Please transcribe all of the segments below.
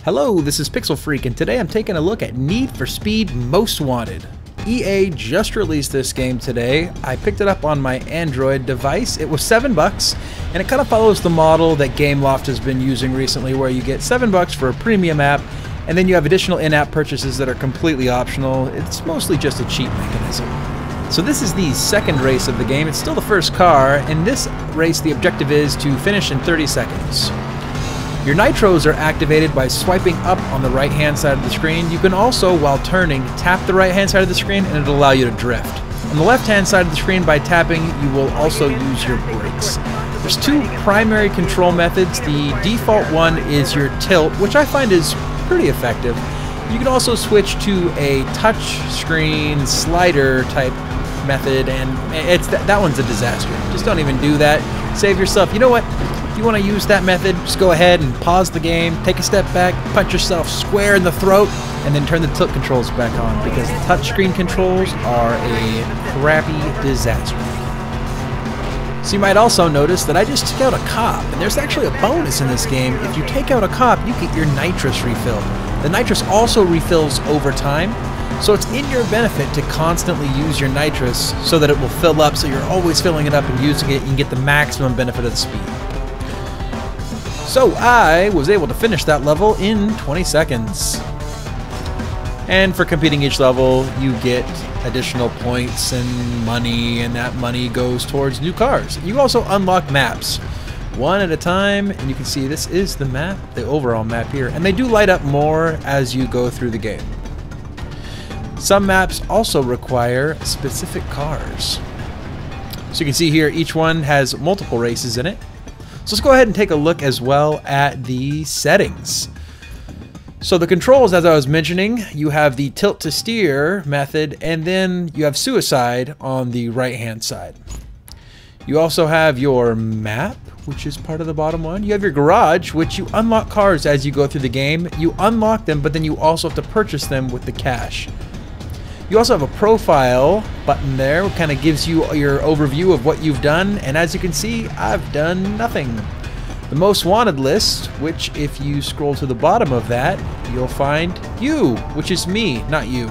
Hello, this is Pixel Freak, and today I'm taking a look at Need for Speed Most Wanted. EA just released this game today. I picked it up on my Android device. It was $7, and it kind of follows the model that Gameloft has been using recently, where you get $7 for a premium app, and then you have additional in-app purchases that are completely optional. It's mostly just a cheat mechanism. So this is the second race of the game. It's still the first car. In this race, the objective is to finish in 30 seconds. Your nitros are activated by swiping up on the right-hand side of the screen. You can also, while turning, tap the right-hand side of the screen and it'll allow you to drift. On the left-hand side of the screen, by tapping, you will also use your brakes. There's two primary control methods. The default one is your tilt, which I find is pretty effective. You can also switch to a touch screen slider type method, and that one's a disaster. Just don't even do that. Save yourself. You know what? If you want to use that method, just go ahead and pause the game, take a step back, punch yourself square in the throat, and then turn the tilt controls back on, because the touchscreen controls are a crappy disaster. So you might also notice that I just took out a cop, and there's actually a bonus in this game. If you take out a cop, you get your nitrous refilled. The nitrous also refills over time, so it's in your benefit to constantly use your nitrous so that it will fill up, so you're always filling it up and using it, and you get the maximum benefit of the speed. So I was able to finish that level in 20 seconds. And for completing each level, you get additional points and money, and that money goes towards new cars. You also unlock maps, one at a time, and you can see this is the map, the overall map here, and they do light up more as you go through the game. Some maps also require specific cars. So you can see here, each one has multiple races in it. So let's go ahead and take a look as well at the settings. So the controls, as I was mentioning, you have the tilt to steer method, and then you have suicide on the right hand side. You also have your map, which is part of the bottom one. You have your garage, which you unlock cars as you go through the game. You unlock them, but then you also have to purchase them with the cash. You also have a profile button there, which kind of gives you your overview of what you've done, and as you can see, I've done nothing. The most wanted list, which if you scroll to the bottom of that, you'll find you, which is me, not you.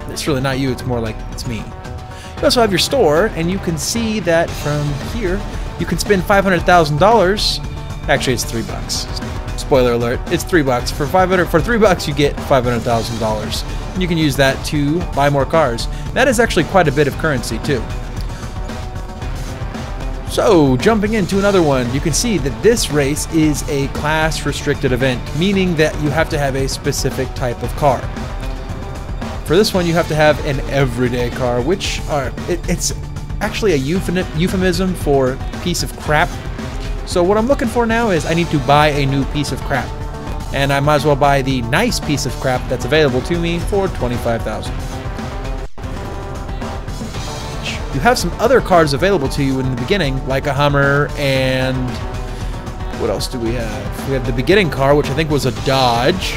It's really not you, it's more like it's me. You also have your store, and you can see that from here, you can spend $500,000. Actually, it's $3. Spoiler alert, it's $3. For $3 you get $500,000. And you can use that to buy more cars. That is actually quite a bit of currency too. So, jumping into another one, you can see that this race is a class restricted event, meaning that you have to have a specific type of car. For this one, you have to have an everyday car, which it's actually a euphemism for piece of crap. So what I'm looking for now is I need to buy a new piece of crap. And I might as well buy the nice piece of crap that's available to me for $25,000. You have some other cars available to you in the beginning, like a Hummer, and what else do we have? We have the beginning car, which I think was a Dodge.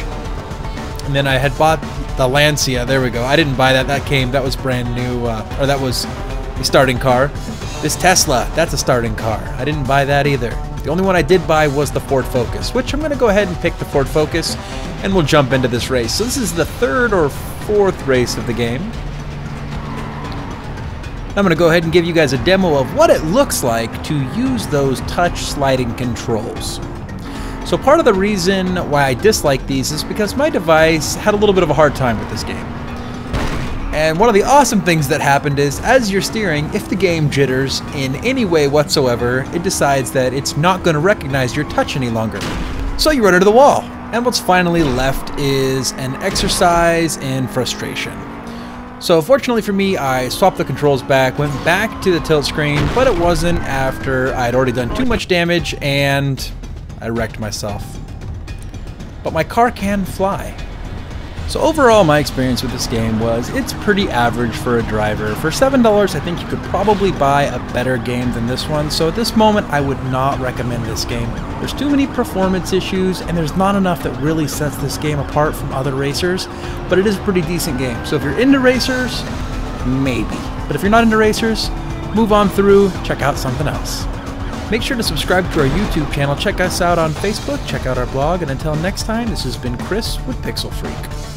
And then I had bought the Lancia. There we go. I didn't buy that. That was brand new, or that was a starting car. This Tesla, that's a starting car. I didn't buy that either. The only one I did buy was the Ford Focus, which I'm going to go ahead and pick the Ford Focus, and we'll jump into this race. So this is the third or fourth race of the game. I'm going to go ahead and give you guys a demo of what it looks like to use those touch sliding controls. So part of the reason why I dislike these is because my device had a little bit of a hard time with this game. And one of the awesome things that happened is, as you're steering, if the game jitters in any way whatsoever, it decides that it's not going to recognize your touch any longer. So you run into the wall. And what's finally left is an exercise in frustration. So fortunately for me, I swapped the controls back, went back to the tilt screen, but it wasn't after I'd already done too much damage and I wrecked myself. But my car can fly. So overall, my experience with this game was it's pretty average for a driver. For $7, I think you could probably buy a better game than this one. So at this moment, I would not recommend this game. There's too many performance issues, and there's not enough that really sets this game apart from other racers. But it is a pretty decent game. So if you're into racers, maybe. But if you're not into racers, move on through, check out something else. Make sure to subscribe to our YouTube channel, check us out on Facebook, check out our blog, and until next time, this has been Chris with Pixel Freak.